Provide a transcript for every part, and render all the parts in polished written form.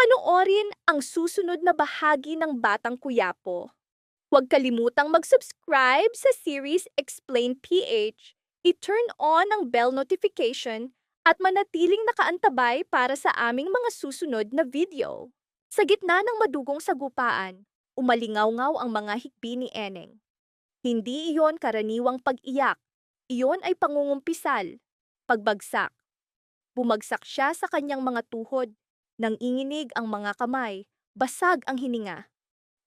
Panoorin ang susunod na bahagi ng Batang Kuyapo. Huwag kalimutang mag-subscribe sa series Explain PH, i-turn on ang bell notification at manatiling nakaantabay para sa aming mga susunod na video. Sa gitna ng madugong sagupaan, umalingaw-ngaw ang mga hikbi ni Eneng. Hindi iyon karaniwang pag-iyak, iyon ay pangungumpisal, pagbagsak. Bumagsak siya sa kanyang mga tuhod, nanginginig ang mga kamay, basag ang hininga.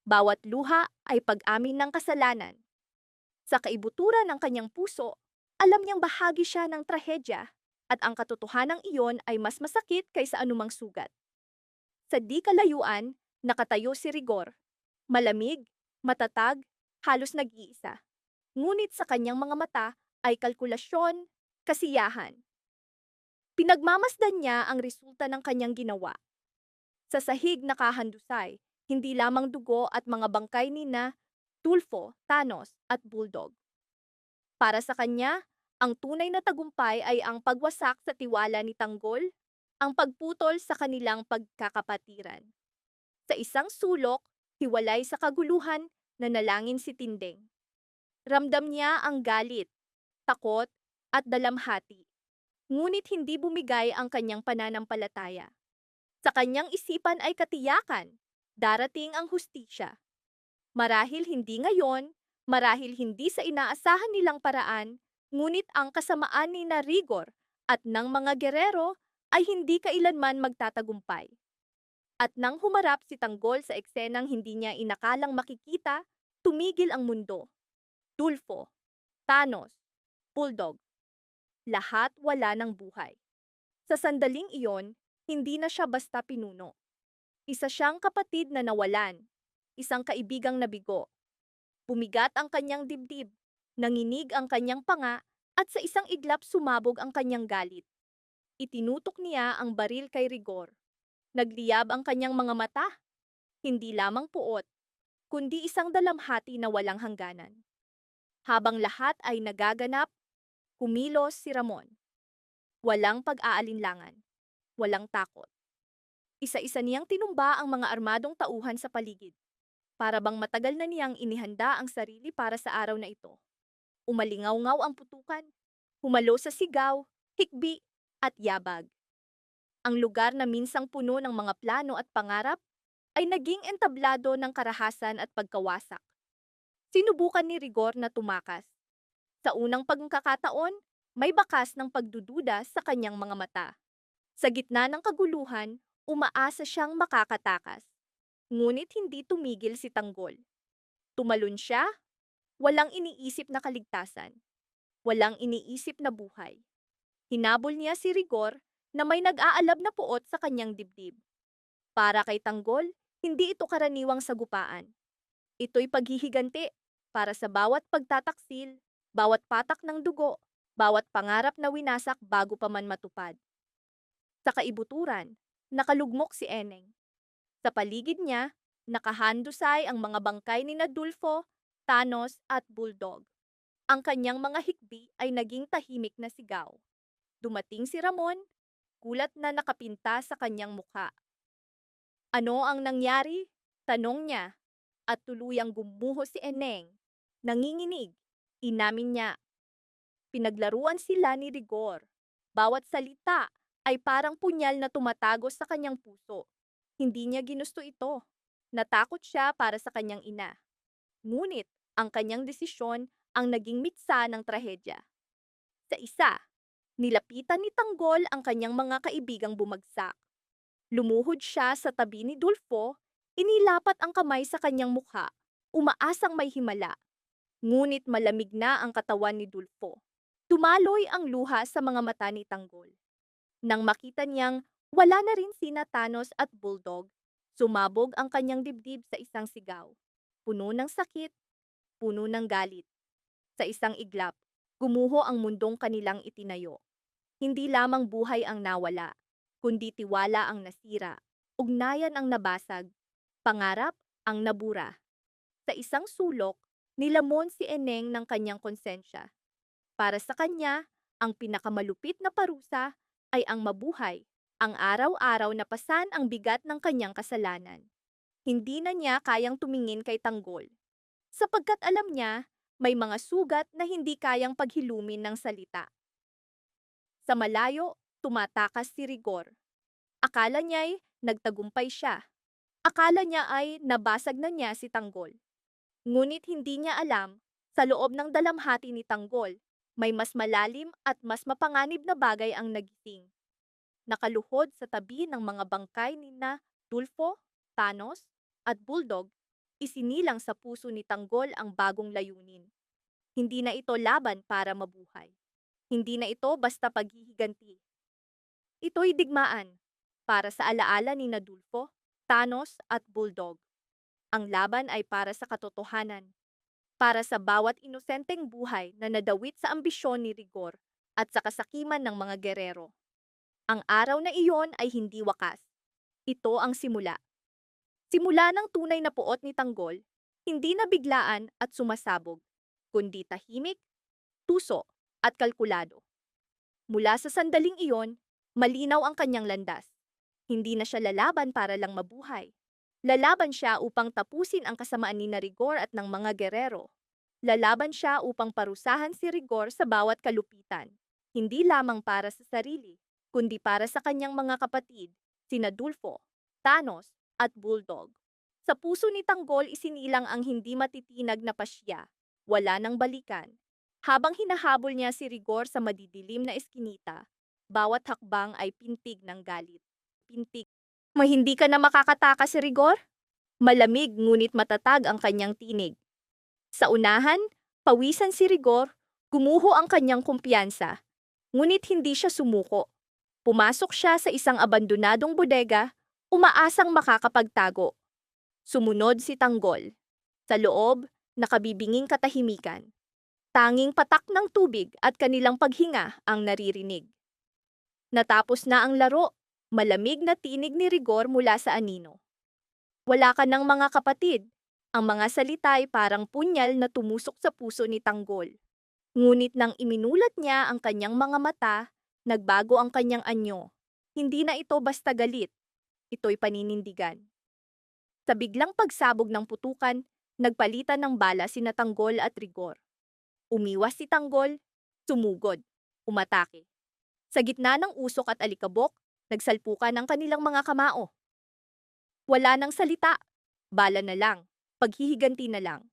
Bawat luha ay pag-amin ng kasalanan. Sa kaibuturan ng kanyang puso, alam niyang bahagi siya ng trahedya at ang katotohanang iyon ay mas masakit kaysa anumang sugat. Sa di kalayuan, nakatayo si Rigor. Malamig, matatag, halos nag-iisa. Ngunit sa kanyang mga mata ay kalkulasyon, kasiyahan. Pinagmamasdan niya ang resulta ng kanyang ginawa. Sa sahig nakahandusay, hindi lamang dugo at mga bangkay nina Tulfo, Thanos at Bulldog. Para sa kanya, ang tunay na tagumpay ay ang pagwasak sa tiwala ni Tanggol, ang pagputol sa kanilang pagkakapatiran. Sa isang sulok, hiwalay sa kaguluhan, nanalangin si Tinding. Ramdam niya ang galit, takot, at dalamhati. Ngunit hindi bumigay ang kanyang pananampalataya. Sa kanyang isipan ay katiyakan, darating ang hustisya. Marahil hindi ngayon, marahil hindi sa inaasahan nilang paraan, ngunit ang kasamaan ni na Rigor at ng mga gerero ay hindi kailanman magtatagumpay. At nang humarap si Tanggol sa eksenang hindi niya inakalang makikita, tumigil ang mundo. Tulfo, Thanos, Bulldog, lahat wala ng buhay. Sa sandaling iyon, hindi na siya basta pinuno. Isa siyang kapatid na nawalan, isang kaibigang nabigo. Bumigat ang kanyang dibdib, nanginig ang kanyang panga, at sa isang iglap sumabog ang kanyang galit. Itinutok niya ang baril kay Rigor. Nagliyab ang kanyang mga mata, hindi lamang puot, kundi isang dalamhati na walang hangganan. Habang lahat ay nagaganap, kumilos si Ramon. Walang pag-aalinlangan, walang takot. Isa-isa niyang tinumba ang mga armadong tauhan sa paligid. Para bang matagal na niyang inihanda ang sarili para sa araw na ito. Umalingaw-ngaw ang putukan, humalo sa sigaw, hikbi, at yabag. Ang lugar na minsang puno ng mga plano at pangarap ay naging entablado ng karahasan at pagkawasak. Sinubukan ni Rigor na tumakas. Sa unang pagkakataon, may bakas ng pagdududa sa kanyang mga mata. Sa gitna ng kaguluhan, umaasa siyang makakatakas. Ngunit hindi tumigil si Tanggol. Tumalon siya, walang iniisip na kaligtasan. Walang iniisip na buhay. Hinabol niya si Rigor na may nag-aalab na puot sa kanyang dibdib. Para kay Tanggol, hindi ito karaniwang sagupaan. Ito'y paghihiganti para sa bawat pagtataksil, bawat patak ng dugo, bawat pangarap na winasak bago pa man matupad. Sa kaibuturan, nakalugmok si Eneng. Sa paligid niya, nakahandusay ang mga bangkay ni Nadulfo, Thanos at Bulldog. Ang kanyang mga hikbi ay naging tahimik na sigaw. Dumating si Ramon, gulat na nakapinta sa kanyang mukha. Ano ang nangyari? Tanong niya, at tuluyang gumuho si Eneng. Nanginginig, inamin niya. Pinaglaruan sila ni Rigor. Bawat salita ay parang punyal na tumatagos sa kanyang puso. Hindi niya ginusto ito. Natakot siya para sa kanyang ina. Ngunit, ang kanyang desisyon ang naging mitsa ng trahedya. Sa isa, nilapitan ni Tanggol ang kanyang mga kaibigang bumagsak. Lumuhod siya sa tabi ni Dulfo, inilapat ang kamay sa kanyang mukha, umaasang may himala. Ngunit malamig na ang katawan ni Dulfo. Tumaloy ang luha sa mga mata ni Tanggol. Nang makita niyang wala na rin sina Thanos at Bulldog, sumabog ang kanyang dibdib sa isang sigaw. Puno ng sakit, puno ng galit. Sa isang iglap, gumuho ang mundong kanilang itinayo. Hindi lamang buhay ang nawala, kundi tiwala ang nasira, ugnayan ang nabasag, pangarap ang nabura. Sa isang sulok, nilamon si Eneng ng kanyang konsensya. Para sa kanya, ang pinakamalupit na parusa ay ang mabuhay Ang araw-araw na pasan ang bigat ng kanyang kasalanan. Hindi na niya kayang tumingin kay Tanggol. Sapagkat alam niya, may mga sugat na hindi kayang paghilumin ng salita. Sa malayo, tumatakas si Rigor. Akala niya'y nagtagumpay siya. Akala niya ay nabasag na niya si Tanggol. Ngunit hindi niya alam, sa loob ng dalamhati ni Tanggol, may mas malalim at mas mapanganib na bagay ang nagising. Nakaluhod sa tabi ng mga bangkay ni na Tulfo, Thanos, at Bulldog, isinilang sa puso ni Tanggol ang bagong layunin. Hindi na ito laban para mabuhay. Hindi na ito basta paghihiganti. Ito'y digmaan para sa alaala ni na Dulfo, Thanos at Bulldog. Ang laban ay para sa katotohanan, para sa bawat inosenteng buhay na nadawit sa ambisyon ni Rigor at sa kasakiman ng mga gerero. Ang araw na iyon ay hindi wakas. Ito ang simula. Simula ng tunay na puot ni Tanggol, hindi na biglaan at sumasabog, kundi tahimik, tuso at kalkulado. Mula sa sandaling iyon, malinaw ang kanyang landas. Hindi na siya lalaban para lang mabuhay. Lalaban siya upang tapusin ang kasamaan ni na Rigor at ng mga gerero. Lalaban siya upang parusahan si Rigor sa bawat kalupitan. Hindi lamang para sa sarili, kundi para sa kanyang mga kapatid, sina Dulfo, Thanos, at Bulldog. Sa puso ni Tanggol isinilang ang hindi matitinag na pasya, wala nang balikan. Habang hinahabol niya si Rigor sa madidilim na eskinita, bawat hakbang ay pintig ng galit. Pintig. Hindi ka na makakatakas si Rigor? Malamig ngunit matatag ang kanyang tinig. Sa unahan, pawisan si Rigor, gumuho ang kanyang kumpiyansa. Ngunit hindi siya sumuko. Pumasok siya sa isang abandonadong bodega, umaasang makakapagtago. Sumunod si Tanggol. Sa loob, nakabibinging katahimikan. Tanging patak ng tubig at kanilang paghinga ang naririnig. Natapos na ang laro, malamig na tinig ni Rigor mula sa anino. Wala ka ng mga kapatid. Ang mga salita ay parang punyal na tumusok sa puso ni Tanggol. Ngunit nang iminulat niya ang kanyang mga mata, nagbago ang kanyang anyo. Hindi na ito basta galit. Ito'y paninindigan. Sa biglang pagsabog ng putukan, nagpalitan ng bala sina Tanggol at Rigor. Umiwas si Tanggol, sumugod, umatake. Sa gitna ng usok at alikabok, nagsalpukan ang kanilang mga kamao. Wala nang salita, bala na lang, paghihiganti na lang.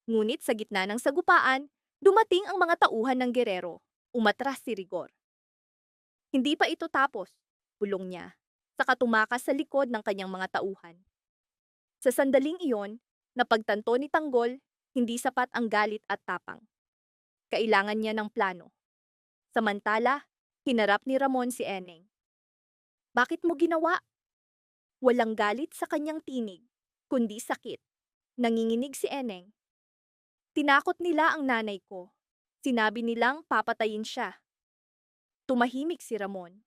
Ngunit sa gitna ng sagupaan, dumating ang mga tauhan ng gerero. Umatras si Rigor. Hindi pa ito tapos, bulong niya, saka tumakas sa likod ng kanyang mga tauhan. Sa sandaling iyon, napagtanto ni Tanggol, hindi sapat ang galit at tapang. Kailangan niya ng plano. Samantala, hinarap ni Ramon si Eneng. Bakit mo ginawa? Walang galit sa kanyang tinig, kundi sakit. Nanginginig si Eneng. Tinakot nila ang nanay ko. Sinabi nilang papatayin siya. Tumahimik si Ramon.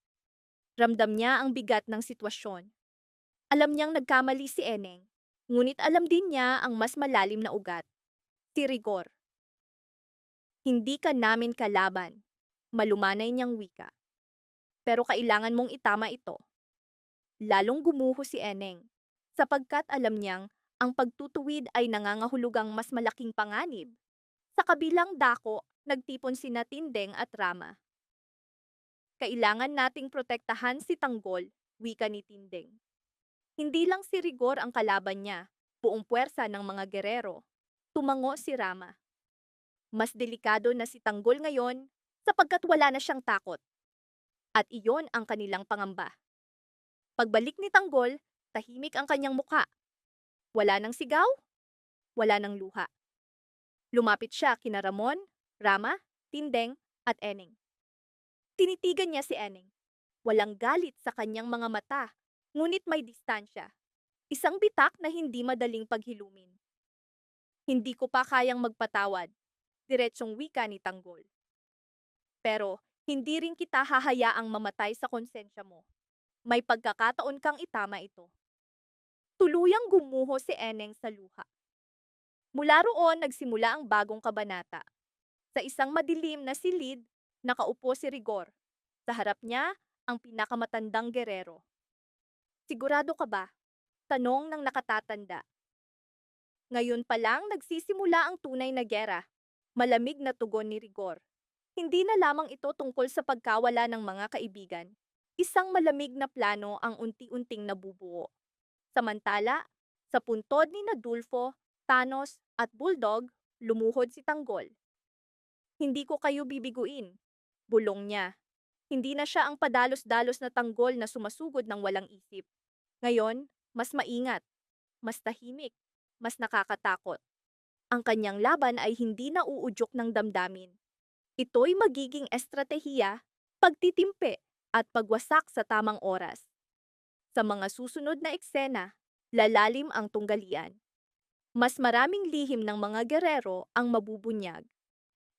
Ramdam niya ang bigat ng sitwasyon. Alam niyang nagkamali si Eneng, ngunit alam din niya ang mas malalim na ugat. Si Rigor. Hindi ka namin kalaban, malumanay niyang wika. Pero kailangan mong itama ito. Lalong gumuho si Eneng, sapagkat alam niyang ang pagtutuwid ay nangangahulugang mas malaking panganib. Sa kabilang dako, nagtipon sina Tindeng at Rama. Kailangan nating protektahan si Tanggol, wika ni Tindeng. Hindi lang si Rigor ang kalaban niya, buong puwersa ng mga gerero. Tumango si Rama. Mas delikado na si Tanggol ngayon sapagkat wala na siyang takot. At iyon ang kanilang pangamba. Pagbalik ni Tanggol, tahimik ang kanyang mukha. Wala nang sigaw, wala nang luha. Lumapit siya kina Ramon, Rama, Tindeng at Eneng. Tinitigan niya si Eneng. Walang galit sa kanyang mga mata, ngunit may distansya. Isang bitak na hindi madaling paghilumin. Hindi ko pa kayang magpatawad, diretsong wika ni Tanggol. Pero hindi rin kita hahayaang mamatay sa konsensya mo. May pagkakataon kang itama ito. Tuluyang gumuho si Eneng sa luha. Mula roon nagsimula ang bagong kabanata. Sa isang madilim na silid, nakaupo si Rigor. Sa harap niya, ang pinakamatandang gerero. Sigurado ka ba? Tanong ng nakatatanda. Ngayon pa lang nagsisimula ang tunay na gera. Malamig na tugon ni Rigor. Hindi na lamang ito tungkol sa pagkawala ng mga kaibigan. Isang malamig na plano ang unti-unting nabubuo. Samantala, sa puntod ni Nadulfo, Thanos at Bulldog, lumuhod si Tanggol. Hindi ko kayo bibiguin, bulong niya. Hindi na siya ang padalos-dalos na tanggol na sumasugod ng walang isip. Ngayon, mas maingat, mas tahimik, mas nakakatakot. Ang kanyang laban ay hindi na uudyok ng damdamin. Ito'y magiging estratehiya, pagtitimpe, at pagwasak sa tamang oras. Sa mga susunod na eksena, lalalim ang tunggalian. Mas maraming lihim ng mga gerero ang mabubunyag.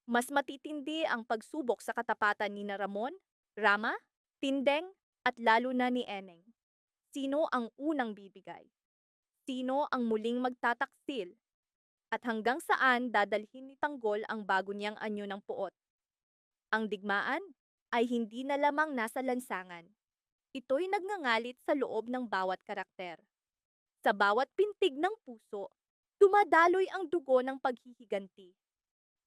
Mas matitindi ang pagsubok sa katapatan ni Ramon, Rama, Tindeng, at lalo na ni Eneng. Sino ang unang bibigay? Sino ang muling magtataksil? At hanggang saan dadalhin ni Tanggol ang bago niyang anyo ng puot? Ang digmaan ay hindi na lamang nasa lansangan. Ito'y nagngangalit sa loob ng bawat karakter. Sa bawat pintig ng puso, dumadaloy ang dugo ng paghihiganti.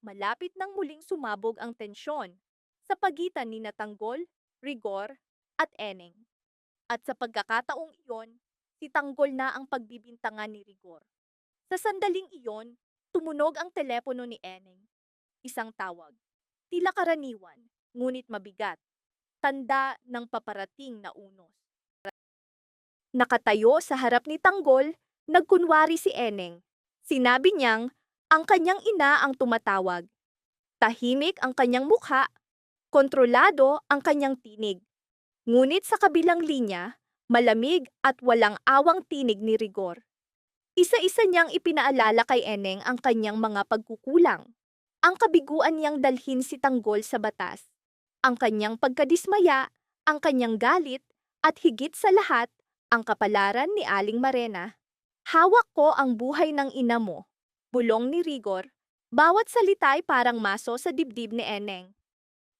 Malapit nang muling sumabog ang tensyon sa pagitan ni Tanggol, Rigor, at Eneng. At sa pagkakataong iyon, si Tanggol na ang pagbibintangan ni Rigor. Sa sandaling iyon, tumunog ang telepono ni Eneng. Isang tawag. Tila karaniwan, ngunit mabigat. Tanda ng paparating na unos. Nakatayo sa harap ni Tanggol, nagkunwari si Eneng. Sinabi niyang ang kanyang ina ang tumatawag. Tahimik ang kanyang mukha, kontrolado ang kanyang tinig. Ngunit sa kabilang linya, malamig at walang awang tinig ni Rigor. Isa-isa niyang ipinaalala kay Eneng ang kanyang mga pagkukulang. Ang kabiguan niyang dalhin si Tanggol sa batas. Ang kanyang pagkadismaya, ang kanyang galit, at higit sa lahat, ang kapalaran ni Aling Marena. Hawak ko ang buhay ng ina mo, bulong ni Rigor. Bawat salita ay parang maso sa dibdib ni Eneng.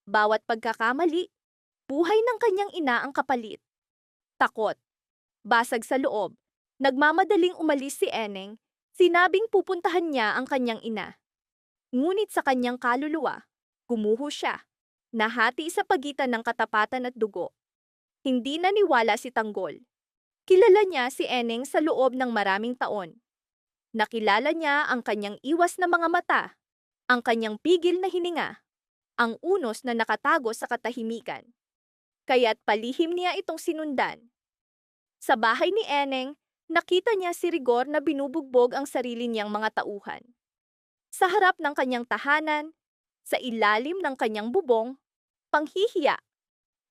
Bawat pagkakamali, buhay ng kanyang ina ang kapalit. Takot, basag sa loob, nagmamadaling umalis si Eneng, sinabing pupuntahan niya ang kanyang ina. Ngunit sa kanyang kaluluwa, gumuho siya, nahati sa pagitan ng katapatan at dugo. Hindi naniwala si Tanggol. Kilala niya si Eneng sa loob ng maraming taon. Nakilala niya ang kanyang iwas na mga mata, ang kanyang pigil na hininga, ang unos na nakatago sa katahimikan. Kaya't palihim niya itong sinundan. Sa bahay ni Eneng, nakita niya si Rigor na binubugbog ang sarili niyang mga tauhan. Sa harap ng kanyang tahanan, sa ilalim ng kanyang bubong, panghihiya,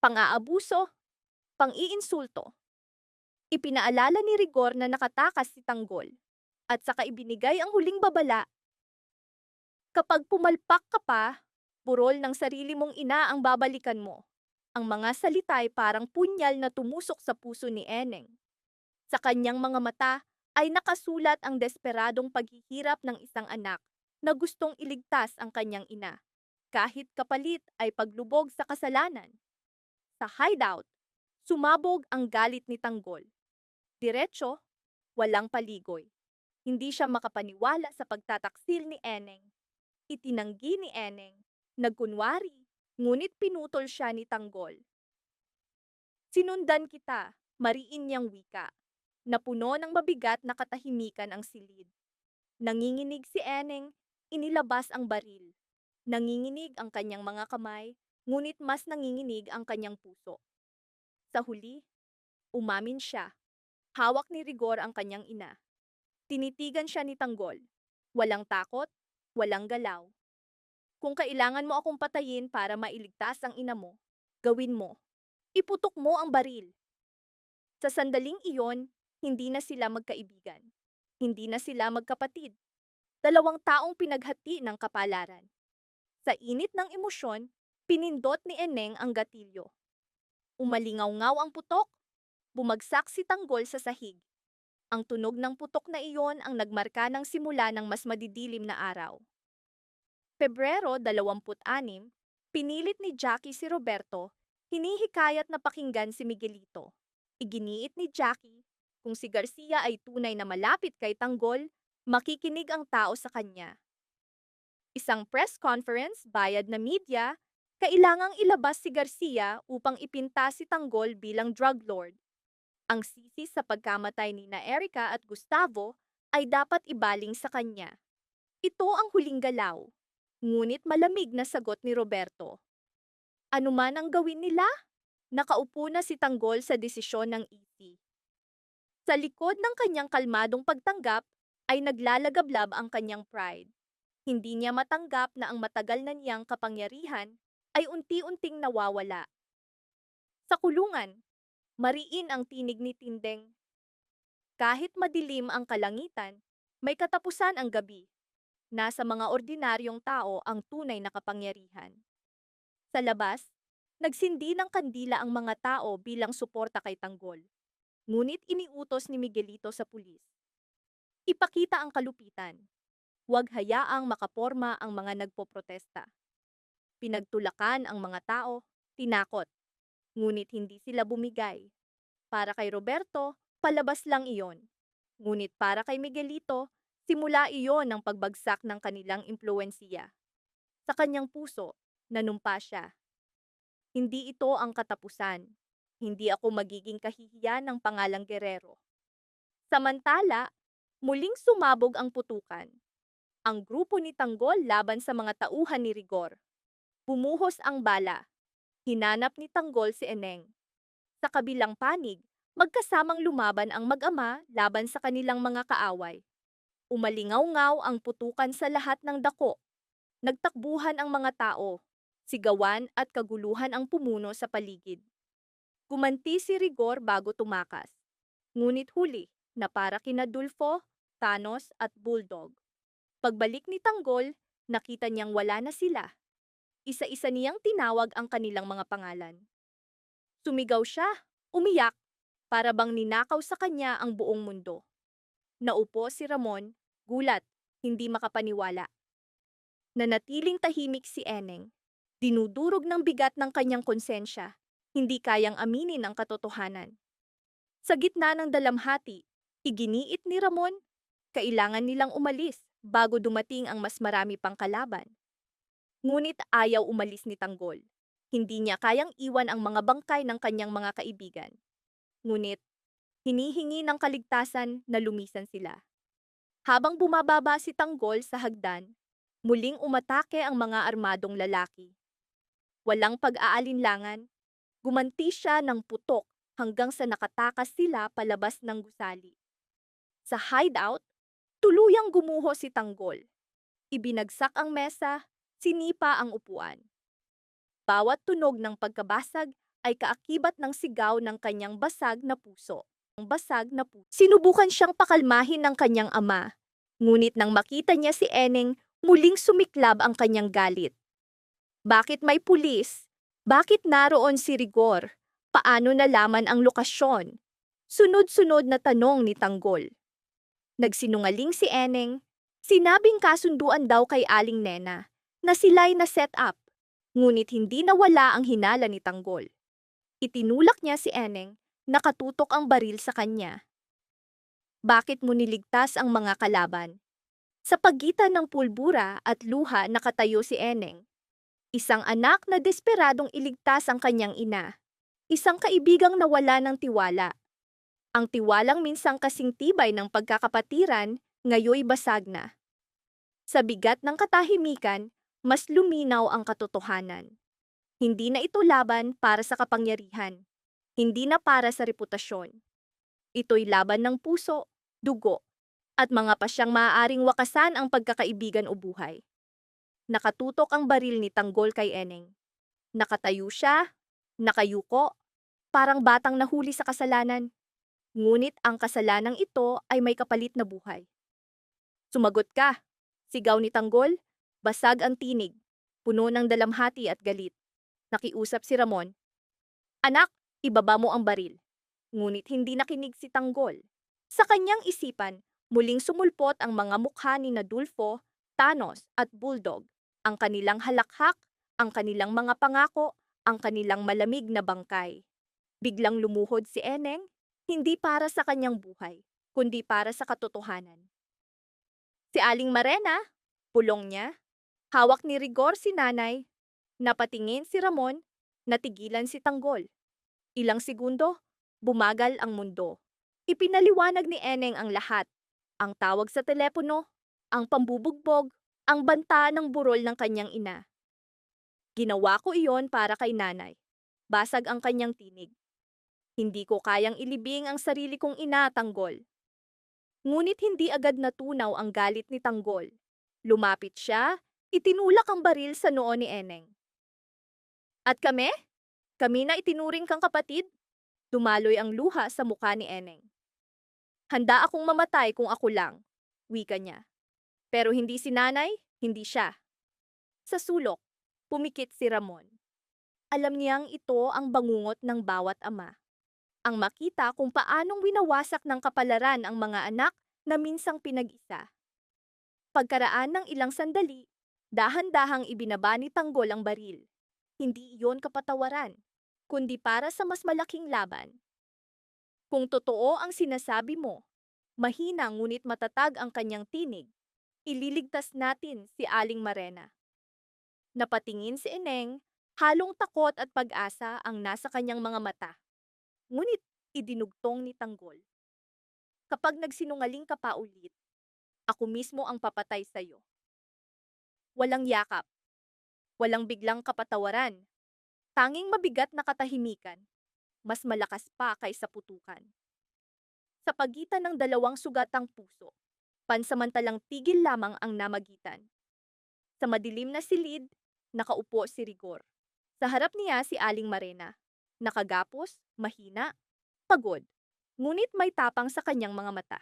pang-aabuso, pang-iinsulto. Ipinaalala ni Rigor na nakatakas si Tanggol. At saka ibinigay ang huling babala. Kapag pumalpak ka pa, burol ng sarili mong ina ang babalikan mo. Ang mga salita ay parang punyal na tumusok sa puso ni Eneng. Sa kanyang mga mata ay nakasulat ang desperadong paghihirap ng isang anak na gustong iligtas ang kanyang ina, kahit kapalit ay paglubog sa kasalanan. Sa hideout, sumabog ang galit ni Tanggol. Diretso, walang paligoy. Hindi siya makapaniwala sa pagtataksil ni Eneng. Itinanggi ni Eneng, nagkunwari, ngunit pinutol siya ni Tanggol. Sinundan kita, mariin niyang wika. Napuno ng mabigat na katahimikan ang silid. Nanginginig si Eneng, inilabas ang baril. Nanginginig ang kanyang mga kamay, ngunit mas nanginginig ang kanyang puso. Sa huli, umamin siya. Hawak ni Rigor ang kanyang ina. Tinitigan siya ni Tanggol. Walang takot, walang galaw. Kung kailangan mo akong patayin para mailigtas ang ina mo, gawin mo. Iputok mo ang baril. Sa sandaling iyon, hindi na sila magkaibigan. Hindi na sila magkapatid. Dalawang taong pinaghati ng kapalaran. Sa init ng emosyon, pinindot ni Eneng ang gatilyo. Umalingaw-ngaw ang putok, bumagsak si Tanggol sa sahig. Ang tunog ng putok na iyon ang nagmarka ng simula ng mas madidilim na araw. Pebrero 26, pinilit ni Jackie si Roberto Hinihikayat na pakinggan si Miguelito. Iginiit ni Jackie, kung si Garcia ay tunay na malapit kay Tanggol, makikinig ang tao sa kanya. Isang press conference, bayad na media, kailangang ilabas si Garcia upang ipinta si Tanggol bilang drug lord. Ang sisi sa pagkamatay ni na Erica at Gustavo ay dapat ibaling sa kanya. Ito ang huling galaw. Ngunit malamig na sagot ni Roberto. Ano man ang gawin nila, nakaupo na si Tanggol sa desisyon ng EC. Sa likod ng kanyang kalmadong pagtanggap ay naglalagablab ang kanyang pride. Hindi niya matanggap na ang matagal na niyang kapangyarihan ay unti-unting nawawala. Sa kulungan, mariin ang tinig ni Tindeng. Kahit madilim ang kalangitan, may katapusan ang gabi. Nasa mga ordinaryong tao ang tunay na kapangyarihan. Sa labas, nagsindi ng kandila ang mga tao bilang suporta kay Tanggol. Ngunit iniutos ni Miguelito sa pulis. Ipakita ang kalupitan. Huwag hayaang makaporma ang mga nagpoprotesta. Pinagtulakan ang mga tao, tinakot. Ngunit hindi sila bumigay. Para kay Roberto, palabas lang iyon. Ngunit para kay Miguelito, simula iyon ng pagbagsak ng kanilang impluwensiya. Sa kanyang puso, nanumpa siya. Hindi ito ang katapusan. Hindi ako magiging kahihiyan ng pangalang Guerrero. Samantala, muling sumabog ang putukan. Ang grupo ni Tanggol laban sa mga tauhan ni Rigor. Bumuhos ang bala. Hinanap ni Tanggol si Eneng. Sa kabilang panig, magkasamang lumaban ang mag-ama laban sa kanilang mga kaaway. Umalingaw-ngaw ang putukan sa lahat ng dako. Nagtakbuhan ang mga tao. Sigawan at kaguluhan ang pumuno sa paligid. Gumanti si Rigor bago tumakas. Ngunit huli na para kina Dulfo, Thanos at Bulldog. Pagbalik ni Tanggol, nakita niyang wala na sila. Isa-isa niyang tinawag ang kanilang mga pangalan. Sumigaw siya, umiyak, para bang ninakaw sa kanya ang buong mundo. Naupo si Ramon, gulat, hindi makapaniwala. Nanatiling tahimik si Eneng. Dinudurog ng bigat ng kanyang konsensya, hindi kayang aminin ang katotohanan. Sa gitna ng dalamhati, iginiit ni Ramon, kailangan nilang umalis bago dumating ang mas marami pang kalaban. Ngunit ayaw umalis ni Tanggol. Hindi niya kayang iwan ang mga bangkay ng kanyang mga kaibigan. Ngunit, hinihingi ng kaligtasan na lumisan sila. Habang bumababa si Tanggol sa hagdan, muling umatake ang mga armadong lalaki. Walang pag-aalinlangan, gumanti siya ng putok hanggang sa nakatakas sila palabas ng gusali. Sa hideout, tuluyang gumuho si Tanggol. Ibinagsak ang mesa, sinipa ang upuan. Bawat tunog ng pagkabasag ay kaakibat ng sigaw ng kanyang basag na puso. Sinubukan siyang pakalmahin ng kanyang ama, ngunit nang makita niya si Eneng, muling sumiklab ang kanyang galit. Bakit may pulis? Bakit naroon si Rigor? Paano nalaman ang lokasyon? Sunod-sunod na tanong ni Tanggol. Nagsinungaling si Eneng. Sinabing kasunduan daw kay Aling Nena na sila'y na-set up, ngunit hindi nawala ang hinala ni Tanggol. Itinulak niya si Eneng, nakatutok ang baril sa kanya. Bakit mo niligtas ang mga kalaban? Sa pagitan ng pulbura at luha nakatayo si Eneng. Isang anak na desperadong iligtas ang kanyang ina. Isang kaibigang nawala ng tiwala. Ang tiwalang minsang kasing tibay ng pagkakapatiran, ngayoy basag na. Sa bigat ng katahimikan, mas luminaw ang katotohanan. Hindi na ito laban para sa kapangyarihan. Hindi na para sa reputasyon. Ito'y laban ng puso, dugo, at mga pasyang maaaring wakasan ang pagkakaibigan o buhay. Nakatutok ang baril ni Tanggol kay Eneng. Nakatayo siya, nakayuko, parang batang nahuli sa kasalanan. Ngunit ang kasalanang ito ay may kapalit na buhay. Sumagot ka, sigaw ni Tanggol, basag ang tinig, puno ng dalamhati at galit. Nakiusap si Ramon. Anak, ibaba mo ang baril. Ngunit hindi nakinig si Tanggol. Sa kanyang isipan, muling sumulpot ang mga mukha ni Dulfo, Thanos at Bulldog. Ang kanilang halakhak, ang kanilang mga pangako, ang kanilang malamig na bangkay. Biglang lumuhod si Eneng, hindi para sa kanyang buhay, kundi para sa katotohanan. Si Aling Marena, pulong niya, hawak ni Rigor si nanay, napatingin si Ramon, natigilan si Tanggol. Ilang segundo, bumagal ang mundo. Ipinaliwanag ni Eneng ang lahat. Ang tawag sa telepono, ang pambubugbog, ang banta ng burol ng kanyang ina. Ginawa ko iyon para kay nanay. Basag ang kanyang tinig. Hindi ko kayang ilibing ang sarili kong ina, Tanggol. Ngunit hindi agad natunaw ang galit ni Tanggol. Lumapit siya, itinulak ang baril sa noo ni Eneng. At kami? Kami na itinuring kang kapatid? Dumaloy ang luha sa mukha ni Eneng. Handa akong mamatay kung ako lang, wika niya. Pero hindi si nanay, hindi siya. Sa sulok, pumikit si Ramon. Alam niyang ito ang bangungot ng bawat ama. Ang makita kung paanong winawasak ng kapalaran ang mga anak na minsang pinag-isa. Pagkaraan ng ilang sandali, dahan-dahang ibinaba ni Tanggol ang baril. Hindi iyon kapatawaran, kundi para sa mas malaking laban. Kung totoo ang sinasabi mo, mahina ngunit matatag ang kanyang tinig, ililigtas natin si Aling Marena. Napatingin si Eneng, halong takot at pag-asa ang nasa kanyang mga mata. Ngunit idinugtong ni Tanggol. Kapag nagsinungaling ka pa ulit, ako mismo ang papatay sa'yo. Walang yakap, walang biglang kapatawaran, tanging mabigat na katahimikan, mas malakas pa kaysa putukan. Sa pagitan ng dalawang sugatang puso, pansamantalang tigil lamang ang namagitan. Sa madilim na silid, nakaupo si Rigor. Sa harap niya si Aling Marena, nakagapos, mahina, pagod, ngunit may tapang sa kanyang mga mata.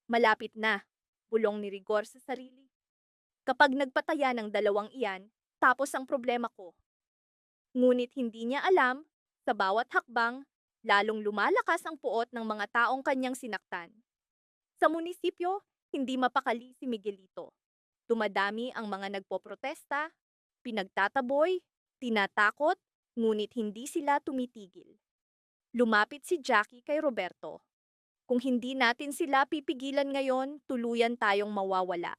Malapit na, bulong ni Rigor sa sarili. Kapag nagpataya ng dalawang iyan, tapos ang problema ko. Ngunit hindi niya alam, sa bawat hakbang, lalong lumalakas ang puot ng mga taong kanyang sinaktan. Sa munisipyo, hindi mapakali si Miguelito. Dumadami ang mga nagpoprotesta, pinagtataboy, tinatakot, ngunit hindi sila tumitigil. Lumapit si Jackie kay Roberto. Kung hindi natin sila pipigilan ngayon, tuluyan tayong mawawala.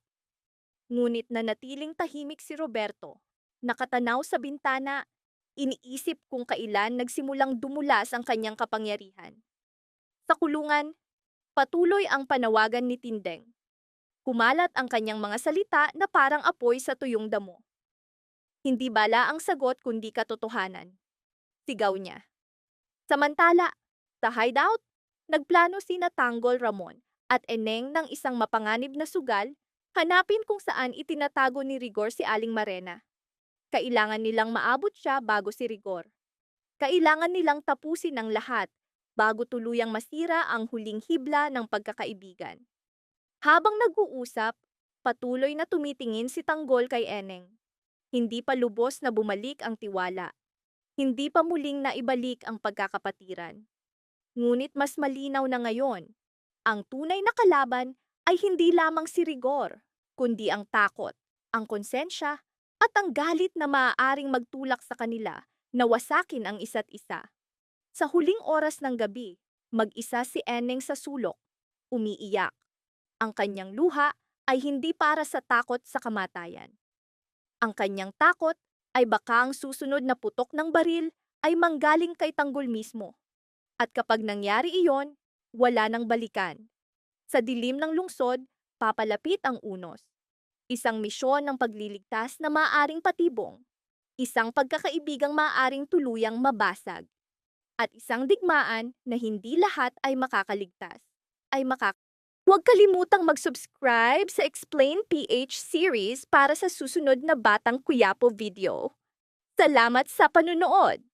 Ngunit nanatiling tahimik si Roberto. Nakatanaw sa bintana, iniisip kung kailan nagsimulang dumulas ang kanyang kapangyarihan. Sa kulungan, patuloy ang panawagan ni Tindeng. Kumalat ang kanyang mga salita na parang apoy sa tuyong damo. Hindi bala ang sagot kundi katotohanan. Sigaw niya. Samantala, sa hideout, nagplano sina Tanggol, Ramon at Eneng ng isang mapanganib na sugal, hanapin kung saan itinatago ni Rigor si Aling Marena. Kailangan nilang maabot siya bago si Rigor. Kailangan nilang tapusin ang lahat bago tuluyang masira ang huling hibla ng pagkakaibigan. Habang nag-uusap, patuloy na tumitingin si Tanggol kay Eneng. Hindi pa lubos na bumalik ang tiwala. Hindi pa muling naibalik ang pagkakapatiran. Ngunit mas malinaw na ngayon, ang tunay na kalaban ay hindi lamang si Rigor, kundi ang takot, ang konsensya, at ang galit na maaaring magtulak sa kanila na wasakin ang isa't isa. Sa huling oras ng gabi, mag-isa si Eneng sa sulok, umiiyak. Ang kanyang luha ay hindi para sa takot sa kamatayan. Ang kanyang takot ay baka ang susunod na putok ng baril ay manggaling kay Tanggol mismo. At kapag nangyari iyon, wala nang balikan. Sa dilim ng lungsod, papalapit ang unos. Isang misyon ng pagliligtas na maaaring patibong. Isang pagkakaibigang maaaring tuluyang mabasag. At isang digmaan na hindi lahat ay makakaligtas. Huwag kalimutang mag-subscribe sa Explain PH series para sa susunod na Batang Quiapo video. Salamat sa panunood!